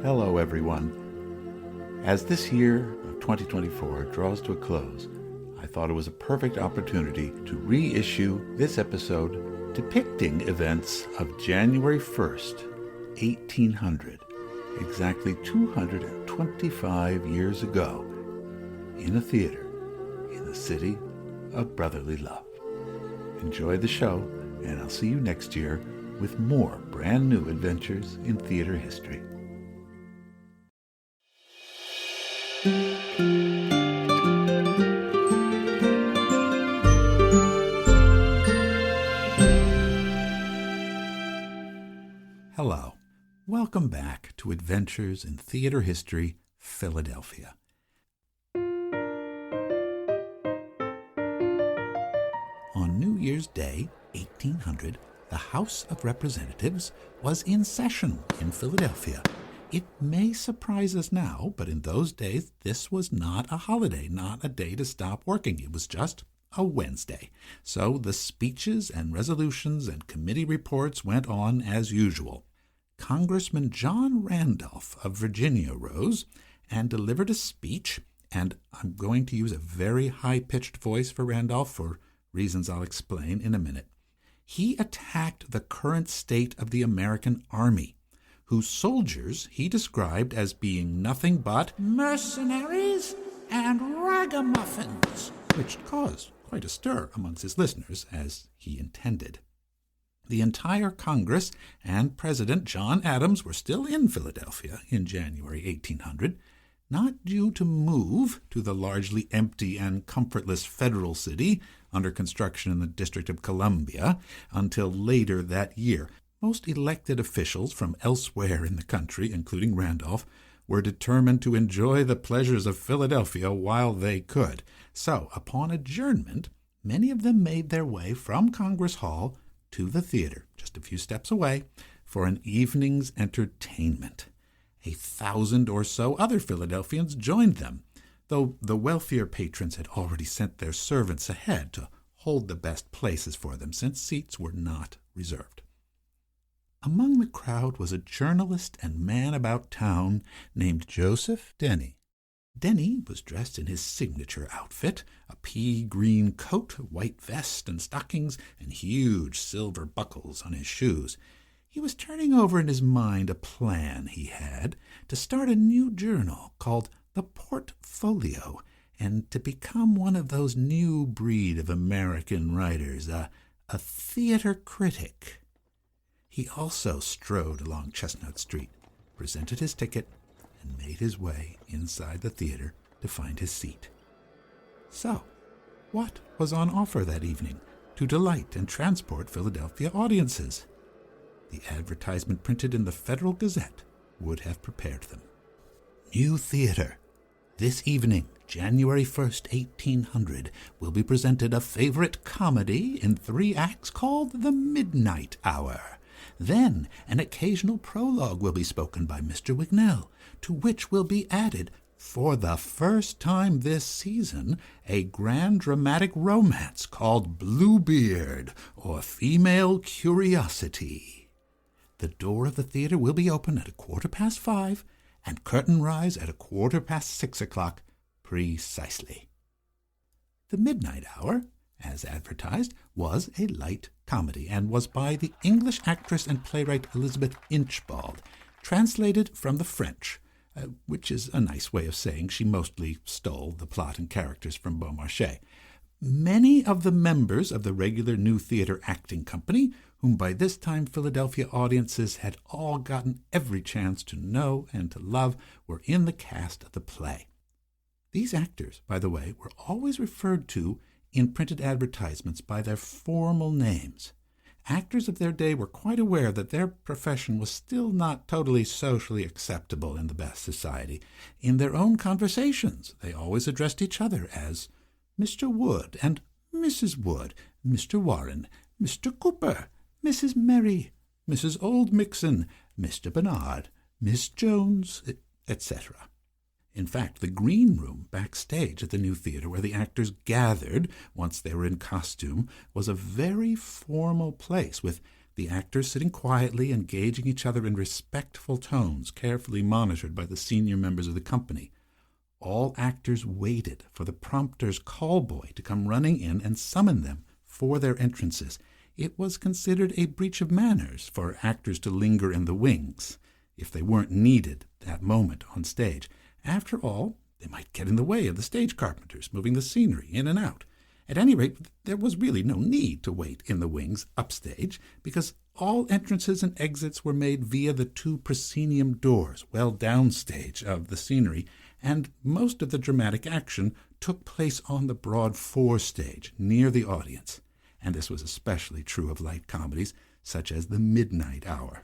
Hello, everyone. As this year of 2024 draws to a close, I thought it was a perfect opportunity to reissue this episode depicting events of January 1st, 1800, exactly 225 years ago, in a theater in the city of brotherly love. Enjoy the show, and I'll see you next year with more brand new adventures in theater history. Hello. Welcome back to Adventures in Theater History, Philadelphia. On New Year's Day, 1800, the House of Representatives was in session in Philadelphia. It may surprise us now, but in those days, this was not a holiday, not a day to stop working. It was just a Wednesday. So the speeches and resolutions and committee reports went on as usual. Congressman John Randolph of Virginia rose and delivered a speech, and I'm going to use a very high-pitched voice for Randolph for reasons I'll explain in a minute. He attacked the current state of the American Army, whose soldiers he described as being nothing but mercenaries and ragamuffins, which caused quite a stir amongst his listeners, as he intended. The entire Congress and President John Adams were still in Philadelphia in January 1800, not due to move to the largely empty and comfortless federal city under construction in the District of Columbia until later that year. Most elected officials from elsewhere in the country, including Randolph, were determined to enjoy the pleasures of Philadelphia while they could. So, upon adjournment, many of them made their way from Congress Hall to the theater, just a few steps away, for an evening's entertainment. 1,000 or so other Philadelphians joined them, though the wealthier patrons had already sent their servants ahead to hold the best places for them, since seats were not reserved. Among the crowd was a journalist and man about town named Joseph Denny. Denny was dressed in his signature outfit, a pea-green coat, white vest and stockings, and huge silver buckles on his shoes. He was turning over in his mind a plan he had to start a new journal called The Portfolio, and to become one of those new breed of American writers, a theater critic. He also strode along Chestnut Street, presented his ticket, and made his way inside the theater to find his seat. So, what was on offer that evening to delight and transport Philadelphia audiences? The advertisement printed in the Federal Gazette would have prepared them. New theater. This evening, January 1st, 1800, will be presented a favorite comedy in 3 acts called The Midnight Hour. Then an occasional prologue will be spoken by Mr. Wignell, to which will be added, for the first time this season, a grand dramatic romance called Bluebeard, or Female Curiosity. The door of the theater will be open at 5:15, and curtain rise at 6:15 precisely. The Midnight Hour, as advertised, was a light comedy, and was by the English actress and playwright Elizabeth Inchbald, translated from the French, which is a nice way of saying she mostly stole the plot and characters from Beaumarchais. Many of the members of the regular New Theater Acting Company, whom by this time Philadelphia audiences had all gotten every chance to know and to love, were in the cast of the play. These actors, by the way, were always referred to in printed advertisements by their formal names. Actors of their day were quite aware that their profession was still not totally socially acceptable in the best society. In their own conversations, they always addressed each other as Mr. Wood and Mrs. Wood, Mr. Warren, Mr. Cooper, Mrs. Merry, Mrs. Old Mixon, Mr. Bernard, Miss Jones, etc. In fact, the green room backstage at the new theater where the actors gathered once they were in costume was a very formal place with the actors sitting quietly, engaging each other in respectful tones, carefully monitored by the senior members of the company. All actors waited for the prompter's call boy to come running in and summon them for their entrances. It was considered a breach of manners for actors to linger in the wings if they weren't needed that moment on stage. After all, they might get in the way of the stage carpenters moving the scenery in and out. At any rate, there was really no need to wait in the wings upstage, because all entrances and exits were made via the two proscenium doors well downstage of the scenery, and most of the dramatic action took place on the broad forestage near the audience. And this was especially true of light comedies such as The Midnight Hour.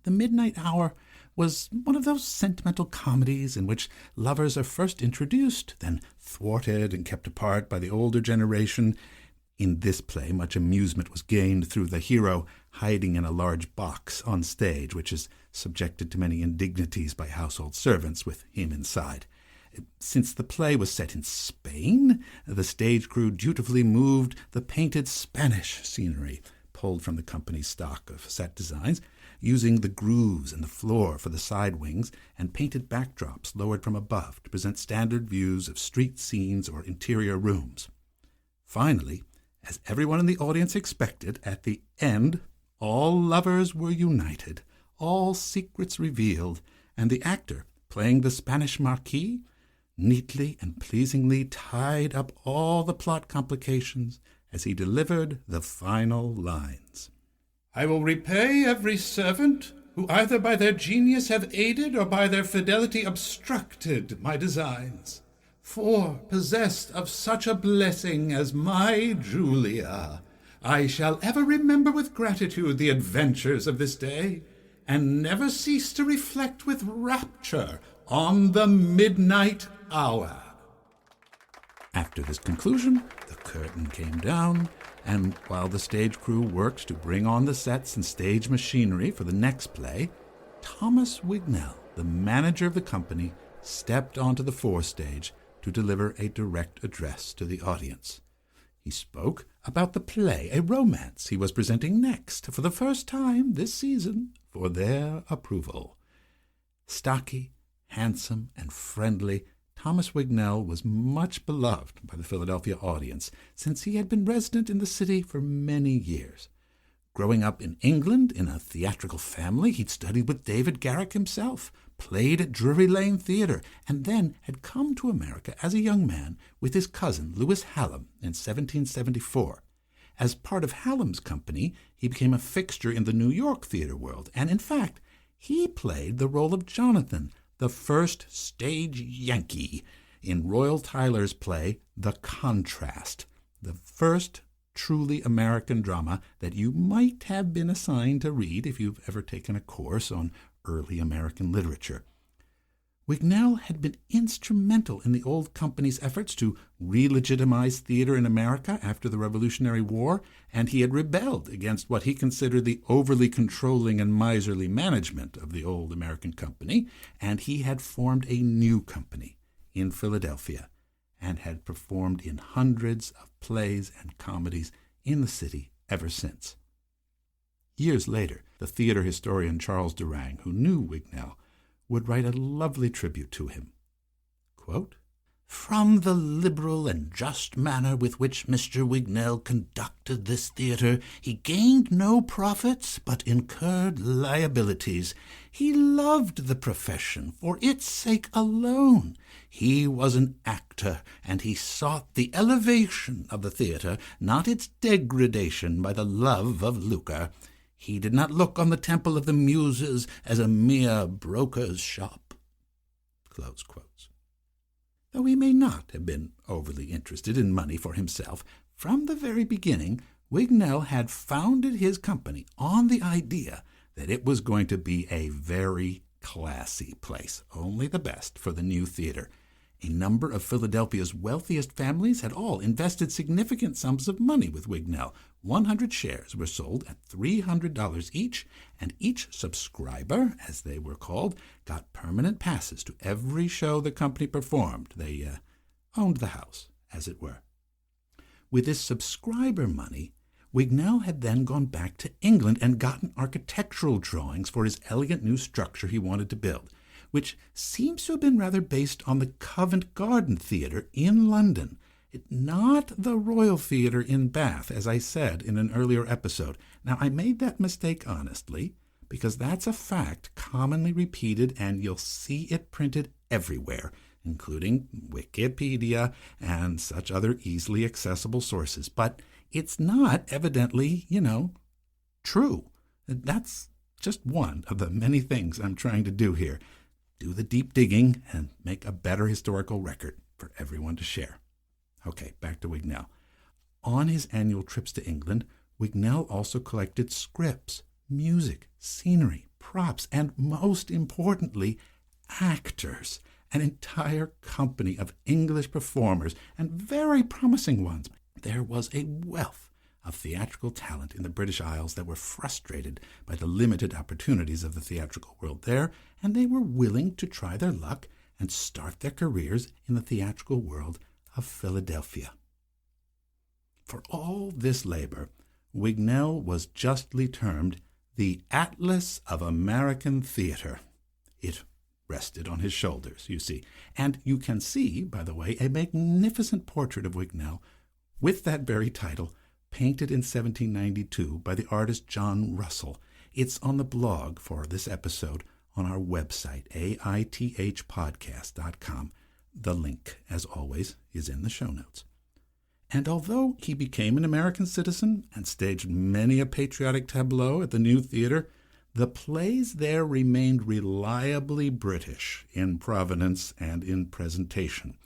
The Midnight Hour was one of those sentimental comedies in which lovers are first introduced, then thwarted and kept apart by the older generation. In this play, much amusement was gained through the hero hiding in a large box on stage, which is subjected to many indignities by household servants with him inside. Since the play was set in Spain, the stage crew dutifully moved the painted Spanish scenery, pulled from the company's stock of set designs, using the grooves in the floor for the side wings and painted backdrops lowered from above to present standard views of street scenes or interior rooms. Finally, as everyone in the audience expected, at the end, all lovers were united, all secrets revealed, and the actor, playing the Spanish Marquis, neatly and pleasingly tied up all the plot complications as he delivered the final lines. "I will repay every servant who either by their genius have aided or by their fidelity obstructed my designs. For, possessed of such a blessing as my Julia, I shall ever remember with gratitude the adventures of this day, and never cease to reflect with rapture on the midnight hour." After this conclusion, the curtain came down, and while the stage crew worked to bring on the sets and stage machinery for the next play, Thomas Wignell, the manager of the company, stepped onto the forestage to deliver a direct address to the audience. He spoke about the play, a romance he was presenting next, for the first time this season, for their approval. Stocky, handsome, and friendly, Thomas Wignell was much beloved by the Philadelphia audience, since he had been resident in the city for many years. Growing up in England in a theatrical family, he'd studied with David Garrick himself, played at Drury Lane Theatre, and then had come to America as a young man with his cousin Lewis Hallam in 1774. As part of Hallam's company, he became a fixture in the New York theater world, and in fact, he played the role of Jonathan, the first stage Yankee, in Royal Tyler's play The Contrast, the first truly American drama that you might have been assigned to read if you've ever taken a course on early American literature. Wignell had been instrumental in the old company's efforts to re-legitimize theater in America after the Revolutionary War, and he had rebelled against what he considered the overly controlling and miserly management of the old American company, and he had formed a new company in Philadelphia and had performed in hundreds of plays and comedies in the city ever since. Years later, the theater historian Charles Durang, who knew Wignell, would write a lovely tribute to him. Quote, "From the liberal and just manner with which Mr. Wignell conducted this theatre, he gained no profits, but incurred liabilities. He loved the profession for its sake alone. He was an actor, and he sought the elevation of the theatre, not its degradation by the love of lucre. He did not look on the Temple of the Muses as a mere broker's shop." Close quotes. Though he may not have been overly interested in money for himself, from the very beginning, Wignell had founded his company on the idea that it was going to be a very classy place, only the best for the new theater. A number of Philadelphia's wealthiest families had all invested significant sums of money with Wignell. 100 shares were sold at $300 each, and each subscriber, as they were called, got permanent passes to every show the company performed. They owned the house, as it were. With this subscriber money, Wignell had then gone back to England and gotten architectural drawings for his elegant new structure he wanted to build, which seems to have been rather based on the Covent Garden Theatre in London, not the Royal Theatre in Bath, as I said in an earlier episode. Now, I made that mistake honestly, because that's a fact commonly repeated, and you'll see it printed everywhere, including Wikipedia and such other easily accessible sources. But it's not evidently, true. That's just one of the many things I'm trying to do here. Do the deep digging and make a better historical record for everyone to share. Okay, back to Wignell. On his annual trips to England, Wignell also collected scripts, music, scenery, props, and most importantly, actors. An entire company of English performers, and very promising ones. There was a wealth of theatrical talent in the British Isles that were frustrated by the limited opportunities of the theatrical world there, and they were willing to try their luck and start their careers in the theatrical world of Philadelphia. For all this labor, Wignell was justly termed the Atlas of American Theater. It rested on his shoulders, you see. And you can see, by the way, a magnificent portrait of Wignell with that very title, painted in 1792 by the artist John Russell. It's on the blog for this episode on our website, aithpodcast.com. The link, as always, is in the show notes. And although he became an American citizen and staged many a patriotic tableau at the new theater, the plays there remained reliably British in provenance and in presentation.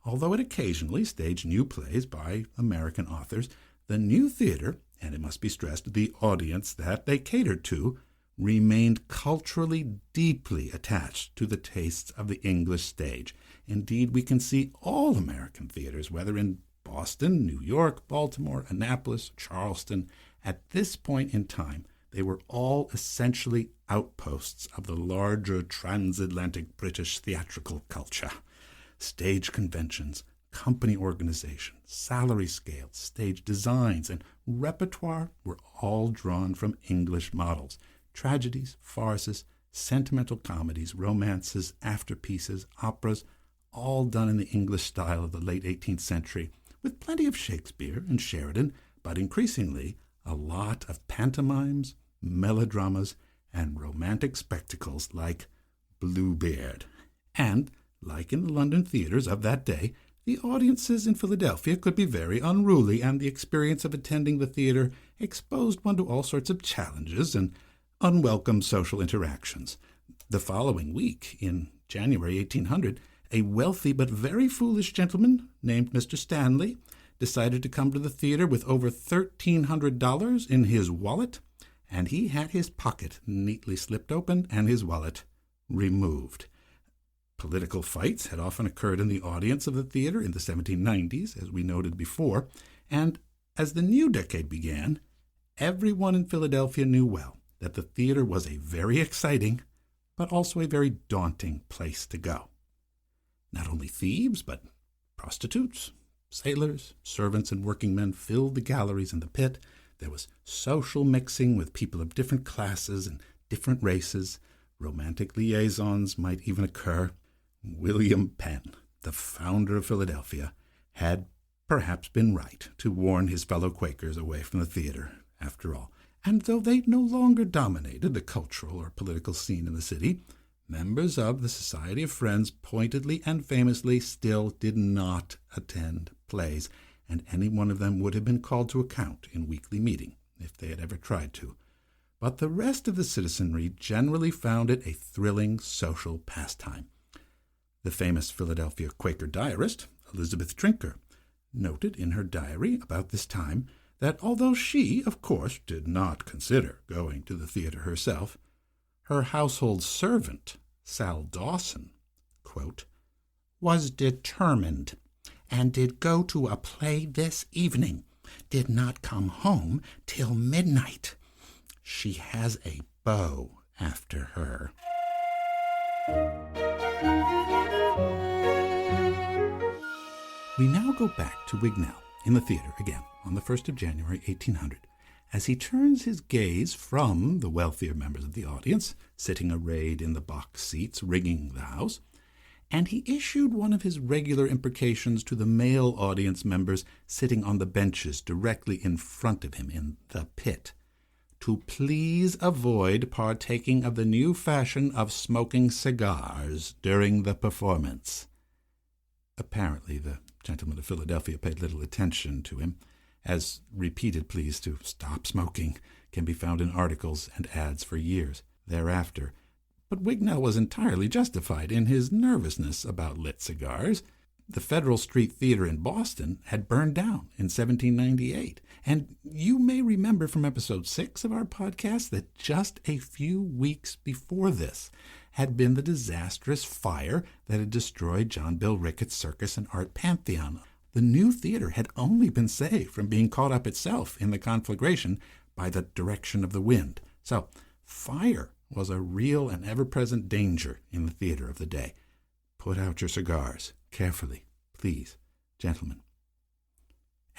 Although it occasionally staged new plays by American authors, the new theater, and it must be stressed, the audience that they catered to, remained culturally deeply attached to the tastes of the English stage. Indeed, we can see all American theaters, whether in Boston, New York, Baltimore, Annapolis, Charleston, at this point in time, they were all essentially outposts of the larger transatlantic British theatrical culture. Stage conventions, company organization, salary scales, stage designs, and repertoire were all drawn from English models. Tragedies, farces, sentimental comedies, romances, afterpieces, operas, all done in the English style of the late 18th century, with plenty of Shakespeare and Sheridan, but increasingly a lot of pantomimes, melodramas, and romantic spectacles like Bluebeard. And, like in the London theaters of that day, the audiences in Philadelphia could be very unruly, and the experience of attending the theater exposed one to all sorts of challenges and unwelcome social interactions. The following week, in January 1800, a wealthy but very foolish gentleman named Mr. Stanley decided to come to the theater with over $1,300 in his wallet, and he had his pocket neatly slipped open and his wallet removed. Political fights had often occurred in the audience of the theater in the 1790s, as we noted before, and as the new decade began, everyone in Philadelphia knew well that the theater was a very exciting, but also a very daunting place to go. Not only thieves, but prostitutes, sailors, servants, and working men filled the galleries and the pit. There was social mixing with people of different classes and different races. Romantic liaisons might even occur. William Penn, the founder of Philadelphia, had perhaps been right to warn his fellow Quakers away from the theater, after all. And though they no longer dominated the cultural or political scene in the city, members of the Society of Friends pointedly and famously still did not attend plays, and any one of them would have been called to account in weekly meeting if they had ever tried to. But the rest of the citizenry generally found it a thrilling social pastime. The famous Philadelphia Quaker diarist, Elizabeth Trinker, noted in her diary about this time that although she, of course, did not consider going to the theater herself, her household servant, Sal Dawson, quote, was determined and did go to a play this evening, did not come home till midnight. She has a beau after her. We now go back to Wignell in the theater again on the 1st of January, 1800, as he turns his gaze from the wealthier members of the audience, sitting arrayed in the box seats ringing the house, and he issued one of his regular imprecations to the male audience members sitting on the benches directly in front of him in the pit, to please avoid partaking of the new fashion of smoking cigars during the performance. Apparently, the gentlemen of Philadelphia paid little attention to him, as repeated pleas to stop smoking can be found in articles and ads for years thereafter. But Wignell was entirely justified in his nervousness about lit cigars. The Federal Street Theater in Boston had burned down in 1798, and you may remember from episode 6 of our podcast that just a few weeks before this had been the disastrous fire that had destroyed John Bill Ricketts' Circus and Art Pantheon. The new theater had only been saved from being caught up itself in the conflagration by the direction of the wind. So fire was a real and ever-present danger in the theater of the day. Put out your cigars carefully, please, gentlemen.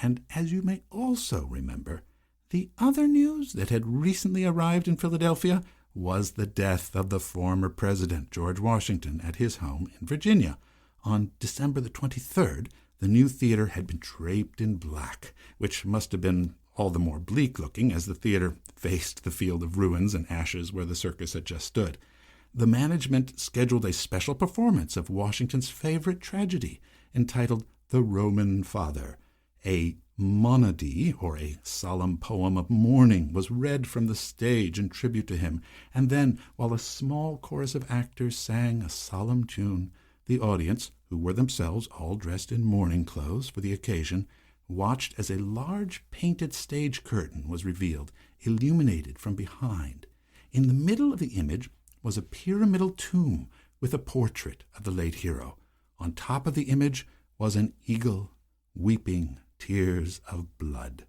And as you may also remember, the other news that had recently arrived in Philadelphia was the death of the former president, George Washington, at his home in Virginia. On December the 23rd, the new theater had been draped in black, which must have been all the more bleak-looking as the theater faced the field of ruins and ashes where the circus had just stood. The management scheduled a special performance of Washington's favorite tragedy, entitled The Roman Father. A monody, or a solemn poem of mourning, was read from the stage in tribute to him, and then, while a small chorus of actors sang a solemn tune, the audience, who were themselves all dressed in mourning clothes for the occasion, watched as a large painted stage curtain was revealed, illuminated from behind. In the middle of the image was a pyramidal tomb with a portrait of the late hero. On top of the image was an eagle weeping tears of blood.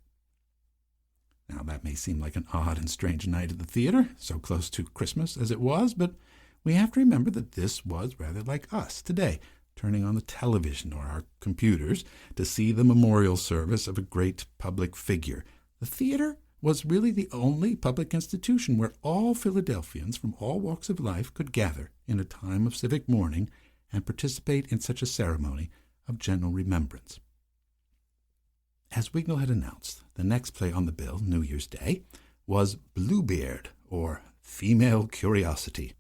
Now, that may seem like an odd and strange night at the theater, so close to Christmas as it was, but we have to remember that this was rather like us today, turning on the television or our computers to see the memorial service of a great public figure. The theater was really the only public institution where all Philadelphians from all walks of life could gather in a time of civic mourning and participate in such a ceremony of general remembrance. As Wignell had announced, the next play on the bill, New Year's Day, was Bluebeard, or Female Curiosity.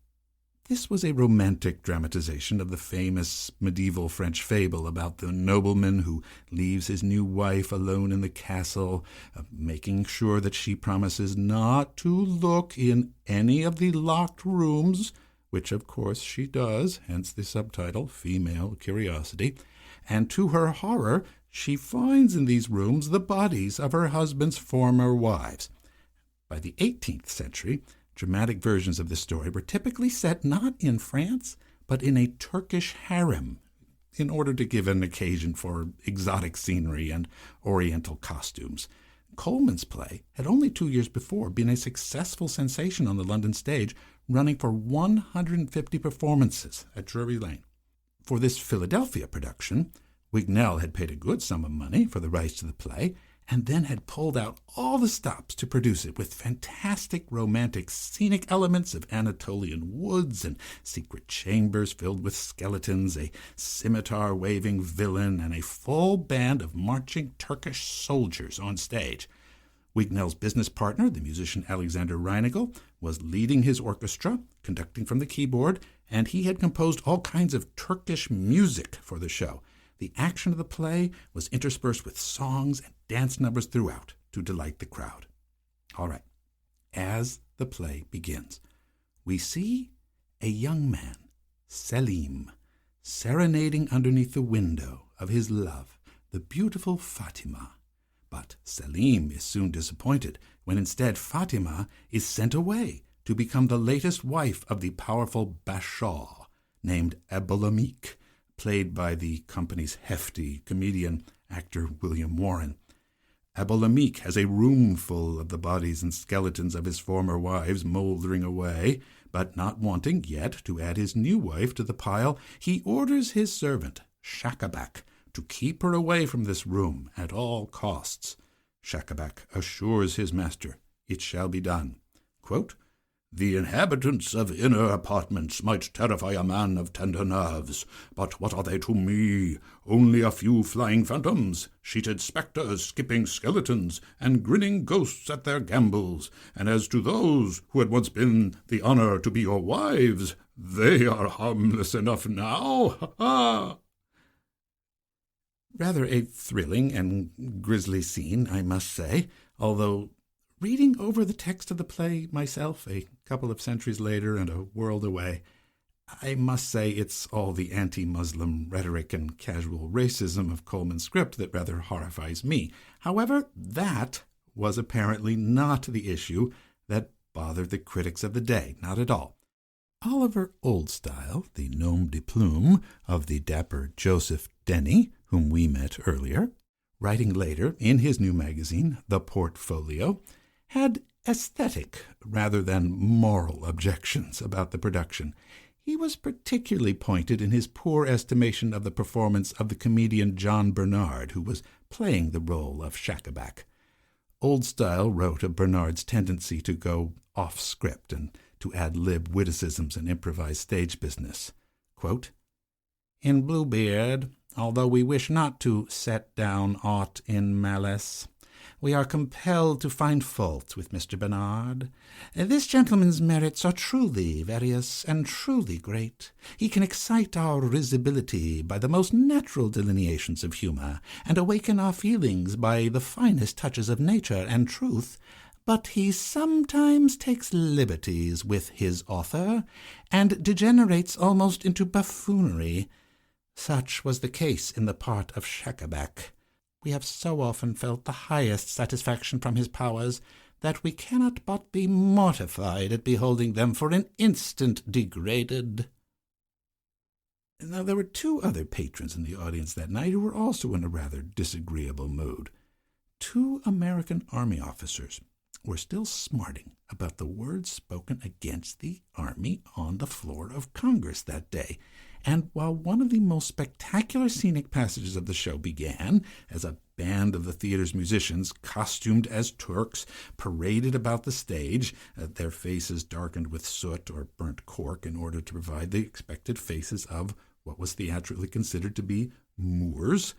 This was a romantic dramatization of the famous medieval French fable about the nobleman who leaves his new wife alone in the castle, making sure that she promises not to look in any of the locked rooms, which of course she does, hence the subtitle, Female Curiosity, and to her horror, she finds in these rooms the bodies of her husband's former wives. By the 18th century, dramatic versions of this story were typically set not in France, but in a Turkish harem, in order to give an occasion for exotic scenery and oriental costumes. Coleman's play had only 2 years before been a successful sensation on the London stage, running for 150 performances at Drury Lane. For this Philadelphia production, Wignell had paid a good sum of money for the rights to the play, and then had pulled out all the stops to produce it with fantastic romantic scenic elements of Anatolian woods and secret chambers filled with skeletons, a scimitar-waving villain, and a full band of marching Turkish soldiers on stage. Wignell's business partner, the musician Alexander Reinagel, was leading his orchestra, conducting from the keyboard, and he had composed all kinds of Turkish music for the show. The action of the play was interspersed with songs and dance numbers throughout to delight the crowd. All right, as the play begins, we see a young man, Selim, serenading underneath the window of his love, the beautiful Fatima. But Selim is soon disappointed when instead Fatima is sent away to become the latest wife of the powerful Bashaw named Abdulhamid, played by the company's hefty comedian actor William Warren. Abdulhamid has a room full of the bodies and skeletons of his former wives moldering away, but not wanting yet to add his new wife to the pile, he orders his servant, Shakabak, to keep her away from this room at all costs. Schacabac assures his master, "It shall be done." Quote, "The inhabitants of inner apartments might terrify a man of tender nerves, but what are they to me? Only a few flying phantoms, sheeted spectres, skipping skeletons, and grinning ghosts at their gambols. And as to those who had once been the honor to be your wives, they are harmless enough now. Ha ha!" Rather a thrilling and grisly scene, I must say, although reading over the text of the play myself a couple of centuries later and a world away, I must say it's all the anti-Muslim rhetoric and casual racism of Coleman's script that rather horrifies me. However, that was apparently not the issue that bothered the critics of the day, not at all. Oliver Oldstyle, the nom de plume of the dapper Joseph Denny, whom we met earlier, writing later in his new magazine, The Portfolio, had aesthetic rather than moral objections about the production. He was particularly pointed in his poor estimation of the performance of the comedian John Bernard, who was playing the role of Schacabac. Oldstyle wrote of Bernard's tendency to go off script and to ad-lib witticisms and improvise stage business. Quote, "In Bluebeard, although we wish not to set down aught in malice, we are compelled to find fault with Mr. Bernard. This gentleman's merits are truly various and truly great. He can excite our risibility by the most natural delineations of humor, and awaken our feelings by the finest touches of nature and truth. But he sometimes takes liberties with his author, and degenerates almost into buffoonery. Such was the case in the part of Schacabac. We have so often felt the highest satisfaction from his powers, that we cannot but be mortified at beholding them for an instant degraded." Now, there were two other patrons in the audience that night who were also in a rather disagreeable mood. Two American Army officers were still smarting about the words spoken against the Army on the floor of Congress that day. And while one of the most spectacular scenic passages of the show began as a band of the theater's musicians, costumed as Turks, paraded about the stage, their faces darkened with soot or burnt cork in order to provide the expected faces of what was theatrically considered to be Moors,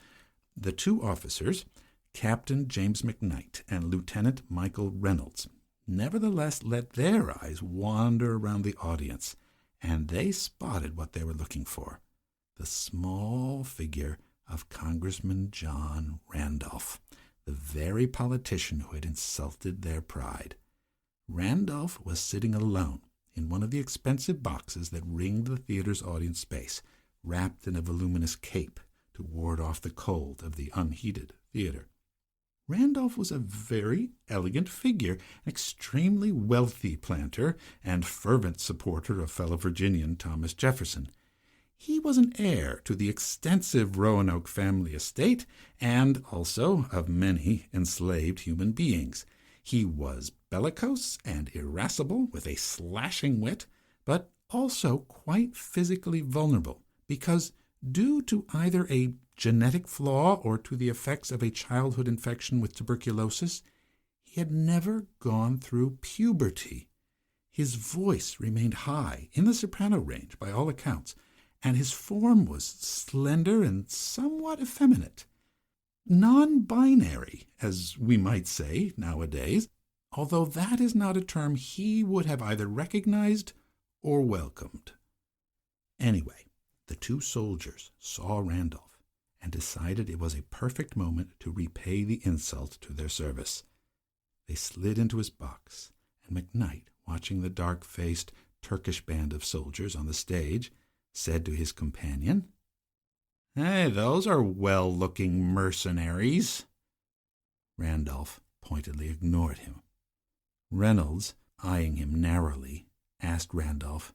the two officers, Captain James McKnight and Lieutenant Michael Reynolds, nevertheless let their eyes wander around the audience, and they spotted what they were looking for, the small figure of Congressman John Randolph, the very politician who had insulted their pride. Randolph was sitting alone in one of the expensive boxes that ringed the theater's audience space, wrapped in a voluminous cape to ward off the cold of the unheated theater. Randolph was a very elegant figure, an extremely wealthy planter, and fervent supporter of fellow Virginian Thomas Jefferson. He was an heir to the extensive Roanoke family estate, and also of many enslaved human beings. He was bellicose and irascible, with a slashing wit, but also quite physically vulnerable, because due to either a genetic flaw or to the effects of a childhood infection with tuberculosis, he had never gone through puberty. His voice remained high, in the soprano range by all accounts, and his form was slender and somewhat effeminate. Non-binary, as we might say nowadays, although that is not a term he would have either recognized or welcomed. Anyway, the two soldiers saw Randolph and decided it was a perfect moment to repay the insult to their service. They slid into his box, and McKnight, watching the dark-faced Turkish band of soldiers on the stage, said to his companion, "Hey, those are well-looking mercenaries." Randolph pointedly ignored him. Reynolds, eyeing him narrowly, asked Randolph,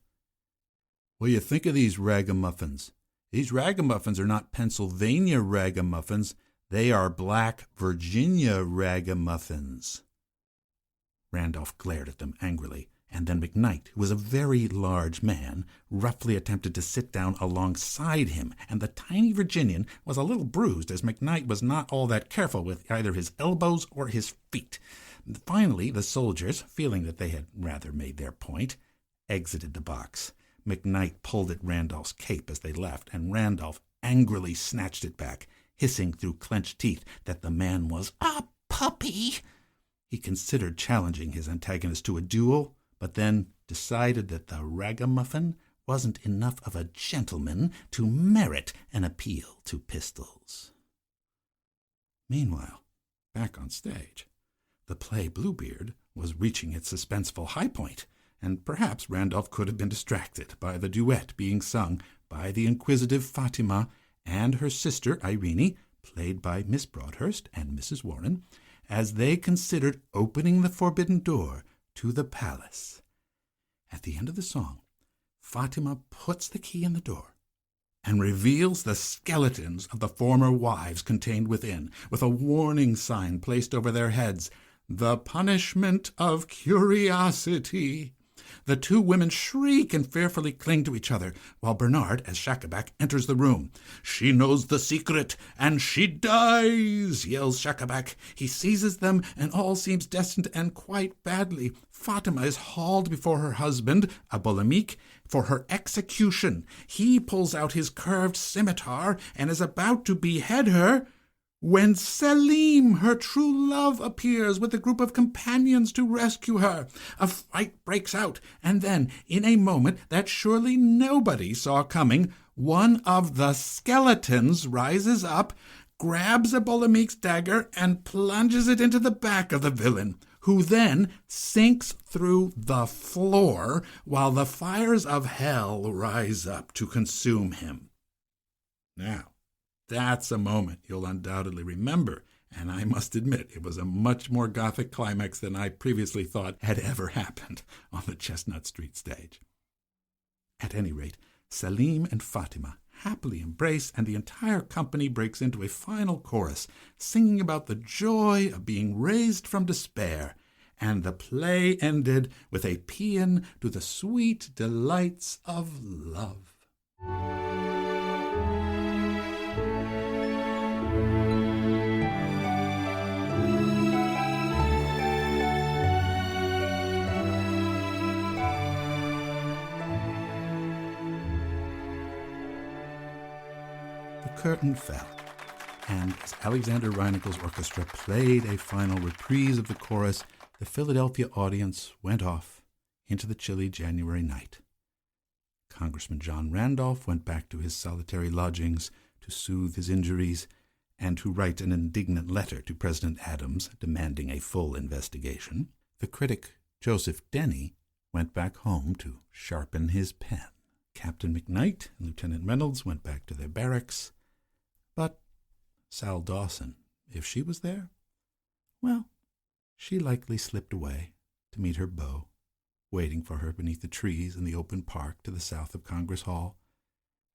"What do you think of these ragamuffins? These ragamuffins are not Pennsylvania ragamuffins. They are black Virginia ragamuffins." Randolph glared at them angrily, and then McKnight, who was a very large man, roughly attempted to sit down alongside him, and the tiny Virginian was a little bruised as McKnight was not all that careful with either his elbows or his feet. Finally, the soldiers, feeling that they had rather made their point, exited the box. McKnight pulled at Randolph's cape as they left, and Randolph angrily snatched it back, hissing through clenched teeth that the man was a puppy. He considered challenging his antagonist to a duel, but then decided that the ragamuffin wasn't enough of a gentleman to merit an appeal to pistols. Meanwhile, back on stage, the play Bluebeard was reaching its suspenseful high point, and perhaps Randolph could have been distracted by the duet being sung by the inquisitive Fatima and her sister Irene, played by Miss Broadhurst and Mrs. Warren, as they considered opening the forbidden door to the palace. At the end of the song, Fatima puts the key in the door and reveals the skeletons of the former wives contained within, with a warning sign placed over their heads, "The punishment of curiosity." The two women shriek and fearfully cling to each other, while Bernard, as Schacabac, enters the room. "She knows the secret, and she dies," yells Schacabac. He seizes them, and all seems destined to end quite badly. Fatima is hauled before her husband, Abolamique, for her execution. He pulls out his curved scimitar and is about to behead her, when Selim, her true love, appears with a group of companions to rescue her. A fight breaks out, and then, in a moment that surely nobody saw coming, one of the skeletons rises up, grabs Abolamique's dagger, and plunges it into the back of the villain, who then sinks through the floor while the fires of hell rise up to consume him. Now, that's a moment you'll undoubtedly remember, and I must admit it was a much more gothic climax than I previously thought had ever happened on the Chestnut Street stage. At any rate, Selim and Fatima happily embrace, and the entire company breaks into a final chorus, singing about the joy of being raised from despair, and the play ended with a paean to the sweet delights of love. The curtain fell, and as Alexander Reinickel's orchestra played a final reprise of the chorus, the Philadelphia audience went off into the chilly January night. Congressman John Randolph went back to his solitary lodgings to soothe his injuries and to write an indignant letter to President Adams demanding a full investigation. The critic Joseph Denny went back home to sharpen his pen. Captain McKnight and Lieutenant Reynolds went back to their barracks. But Sal Dawson, if she was there, well, she likely slipped away to meet her beau, waiting for her beneath the trees in the open park to the south of Congress Hall,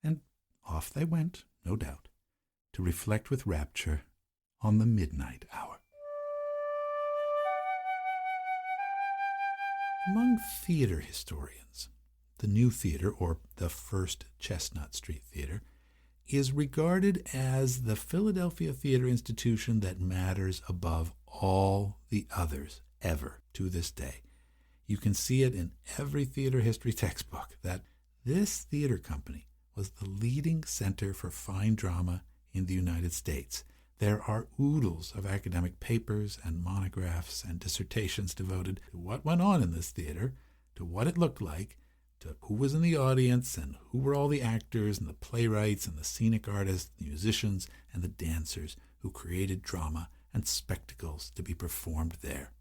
and off they went, no doubt, to reflect with rapture on the midnight hour. Among theater historians, the New Theater, or the first Chestnut Street Theater, is regarded as the Philadelphia theater institution that matters above all the others ever to this day. You can see it in every theater history textbook that this theater company was the leading center for fine drama in the United States. There are oodles of academic papers and monographs and dissertations devoted to what went on in this theater, to what it looked like, to who was in the audience and who were all the actors and the playwrights and the scenic artists, the musicians and the dancers who created drama and spectacles to be performed there.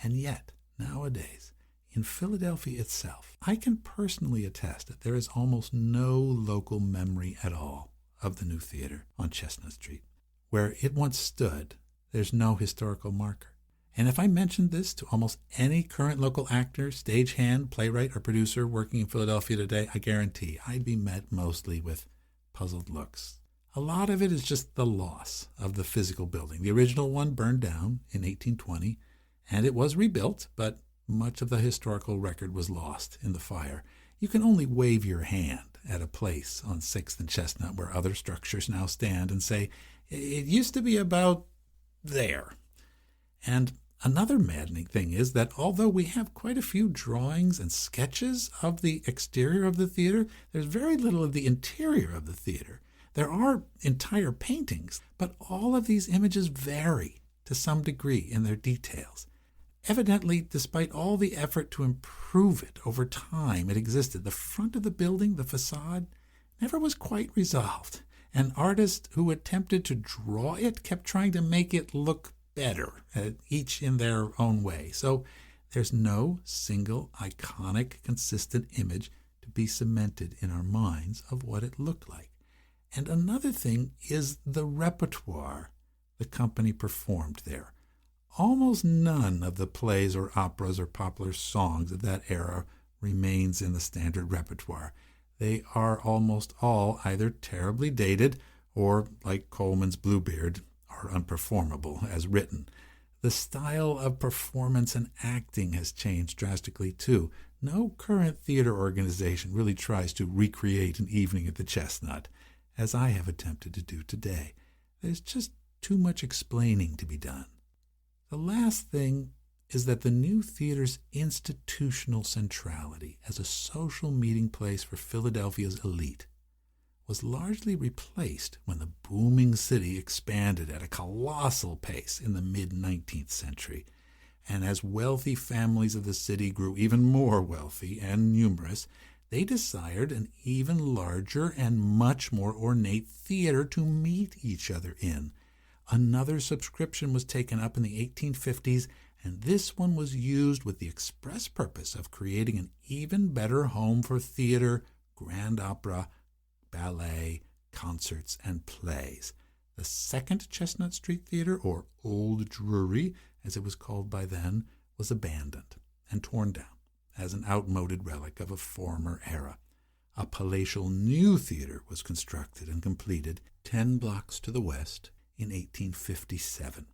And yet, nowadays, in Philadelphia itself, I can personally attest that there is almost no local memory at all of the New Theater on Chestnut Street. Where it once stood, there's no historical marker. And if I mentioned this to almost any current local actor, stagehand, playwright, or producer working in Philadelphia today, I guarantee I'd be met mostly with puzzled looks. A lot of it is just the loss of the physical building. The original one burned down in 1820, and it was rebuilt, but much of the historical record was lost in the fire. You can only wave your hand at a place on 6th and Chestnut where other structures now stand and say, it used to be about there. And another maddening thing is that although we have quite a few drawings and sketches of the exterior of the theater, there's very little of the interior of the theater. There are entire paintings, but all of these images vary to some degree in their details. Evidently, despite all the effort to improve it over time it existed, the front of the building, the facade, never was quite resolved. And artists who attempted to draw it kept trying to make it look better, each in their own way. So there's no single iconic, consistent image to be cemented in our minds of what it looked like. And another thing is the repertoire the company performed there. Almost none of the plays or operas or popular songs of that era remains in the standard repertoire. They are almost all either terribly dated or, like Coleman's Bluebeard, are unperformable as written. The style of performance and acting has changed drastically too. No current theater organization really tries to recreate an evening at the Chestnut, as I have attempted to do today. There's just too much explaining to be done. The last thing is that the new theater's institutional centrality as a social meeting place for Philadelphia's elite was largely replaced when the booming city expanded at a colossal pace in the mid-19th century. And as wealthy families of the city grew even more wealthy and numerous, they desired an even larger and much more ornate theater to meet each other in. Another subscription was taken up in the 1850s, and this one was used with the express purpose of creating an even better home for theater, grand opera, ballet, concerts, and plays. The second Chestnut Street Theater, or Old Drury, as it was called by then, was abandoned and torn down as an outmoded relic of a former era. A palatial new theater was constructed and completed 10 blocks to the west in 1857.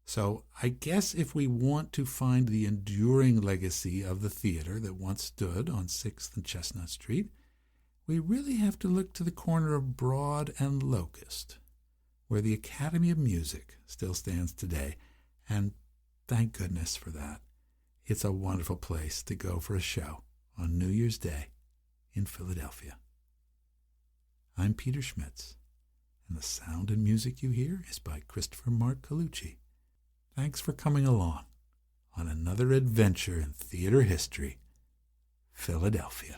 So I guess if we want to find the enduring legacy of the theater that once stood on 6th and Chestnut Street, we really have to look to the corner of Broad and Locust, where the Academy of Music still stands today, and thank goodness for that. It's a wonderful place to go for a show on New Year's Day in Philadelphia. I'm Peter Schmitz, and the sound and music you hear is by Christopher Mark Colucci. Thanks for coming along on another adventure in theater history, Philadelphia.